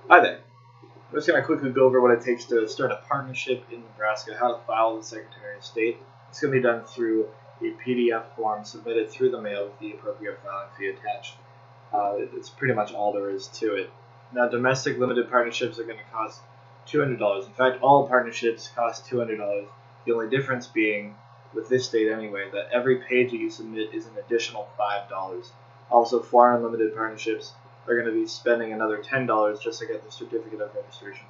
Hi there. I'm just going to quickly go over what it takes to start a partnership in Nebraska, how to file with the Secretary of State. It's going to be done through a PDF form submitted through the mail with the appropriate filing fee attached. It's pretty much all there is to it. Now, domestic limited partnerships are going to cost $200. In fact, all partnerships cost $200. The only difference being, with this state anyway, that every page that you submit is an additional $5. Also, foreign limited partnerships are going to be spending another $10 just to get the certificate of registration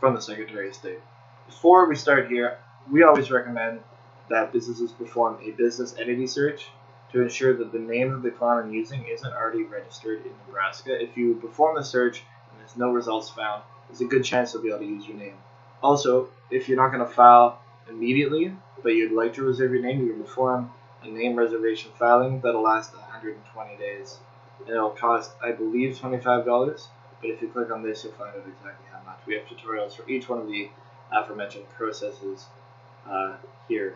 from the Secretary of State. Before we start here, we always recommend that businesses perform a business entity search to ensure that the name of the client I'm using isn't already registered in Nebraska. If you perform the search and there's no results found, there's a good chance they'll be able to use your name. Also, if you're not going to file immediately, but you'd like to reserve your name, you can perform a name reservation filing that'll last 120 days. And it'll cost, I believe, $25, but if you click on this, you'll find out exactly how much. We have tutorials for each one of the aforementioned processes here.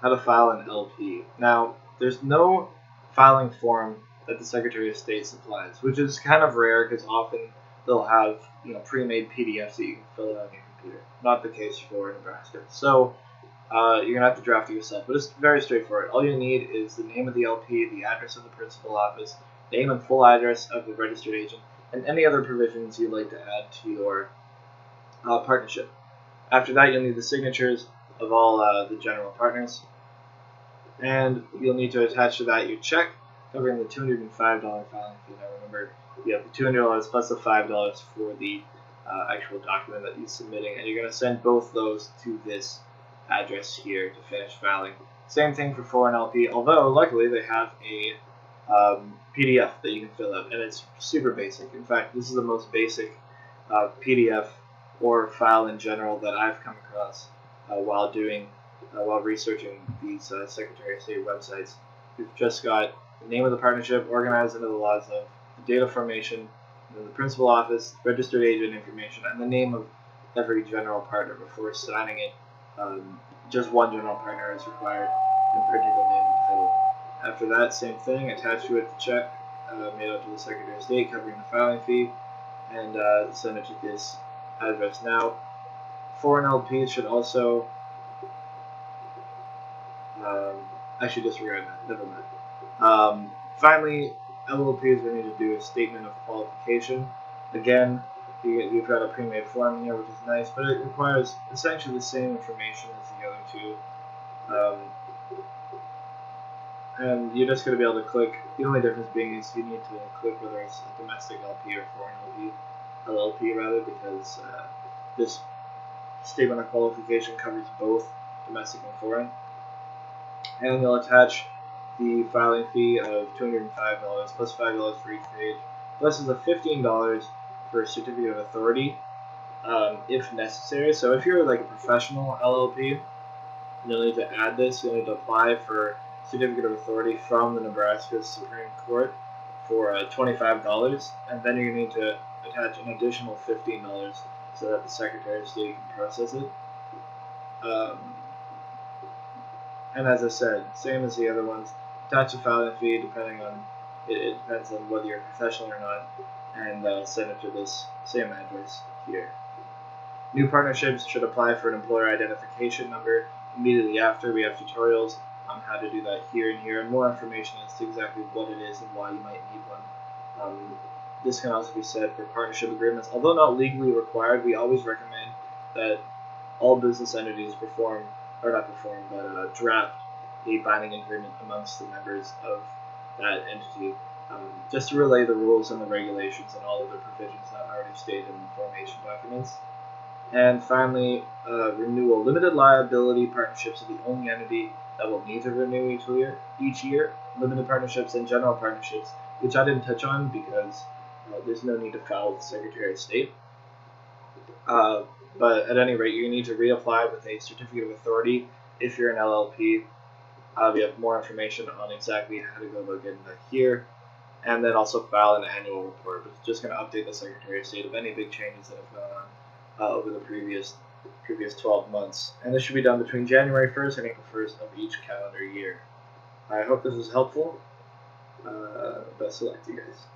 How to file an LP. Now, there's no filing form that the Secretary of State supplies, which is kind of rare because often they'll have pre-made PDFs that you can fill out on your computer. Not the case for Nebraska. So you're going to have to draft it yourself, but it's very straightforward. All you need is the name of the LP, the address of the principal office, name and full address of the registered agent, and any other provisions you'd like to add to your partnership. After that, you'll need the signatures of all the general partners, and you'll need to attach to that your check covering the $205 filing fee. Now remember, you have the $200 plus the $5 for the actual document that you're submitting, and you're going to send both those to this address here to finish filing. Same thing for foreign LP, although luckily they have a PDF that you can fill out, and it's super basic. In fact, this is the most basic PDF or file in general that I've come across while researching these Secretary of State websites. We've just got the name of the partnership organized into the laws of the date of formation, the principal office, registered agent information, and the name of every general partner before signing it. Just one general partner is required, and printing the name and title. After that, same thing, attach to it the check made out to the Secretary of State covering the filing fee, and send it to this address. Now, foreign LPs should also actually disregard that, never mind. Finally, LLPs we need to do a statement of qualification. Again, you've got a pre-made form here, which is nice, but it requires essentially the same information as the other two. And you're just going to be able to click. The only difference being is you need to click whether it's a domestic LP or foreign LLP rather, because this statement of qualification covers both domestic and foreign. And you'll attach the filing fee of $205 plus $5 for each page. Plus is a $15 for a certificate of authority, if necessary. So if you're like a professional LLP, you'll need to add this. You'll need to apply for certificate of authority from the Nebraska Supreme Court for $25, and then you're going to need to attach an additional $15 so that the Secretary of State can process it. And as I said, same as the other ones, attach a filing fee depending on it depends on whether you're a professional or not, and send it to this same address here. New partnerships should apply for an employer identification number immediately after. We have tutorials on how to do that here and here, and more information as to exactly what it is and why you might need one. This can also be said for partnership agreements. Although not legally required, we always recommend that all business entities draft a binding agreement amongst the members of that entity, just to relay the rules and the regulations and all of the provisions that are already stated in the formation documents. And finally, renewal. Limited liability partnerships are the only entity that will need to renew each year. Limited partnerships and general partnerships, which I didn't touch on because there's no need to file with the Secretary of State. But at any rate, you need to reapply with a certificate of authority if you're an LLP. We have more information on exactly how to go about getting that here, and then also file an annual report, which is just going to update the Secretary of State of any big changes that have gone on over the previous 12 months. And this should be done between January 1st and April 1st of each calendar year. I hope this was helpful. Best of luck to you guys.